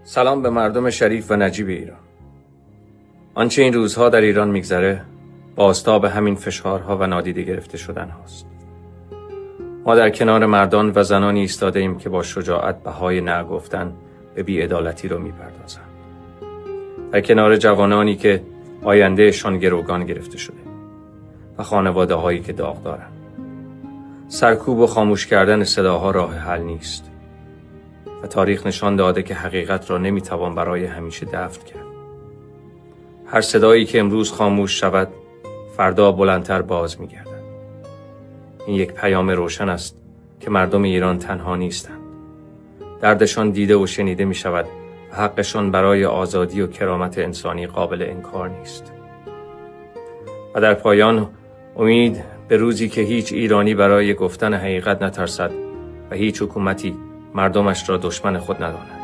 سلام به مردم شریف و نجیب ایران. آنچه این روزها در ایران میگذره بازتاب همین فشارها و نادیده گرفته شدن هاست. ما در کنار مردان و زنانی ایستاده ایم که با شجاعت بهای نه گفتن به بی‌عدالتی رو میپردازند. در کنار جوانانی که آیندهشان گروگان گرفته شده و خانواده هایی که داغ دارن. سرکوب و خاموش کردن صداها راه حل نیست و تاریخ نشان داده که حقیقت را نمیتوان برای همیشه دفن کرد. هر صدایی که امروز خاموش شود فردا بلندتر باز میگردد. این یک پیام روشن است که مردم ایران تنها نیستند. دردشان دیده و شنیده می شود و حقشان برای آزادی و کرامت انسانی قابل انکار نیست. و در پایان امید به روزی که هیچ ایرانی برای گفتن حقیقت نترسد و هیچ حکومتی مردمش را دشمن خود نداند.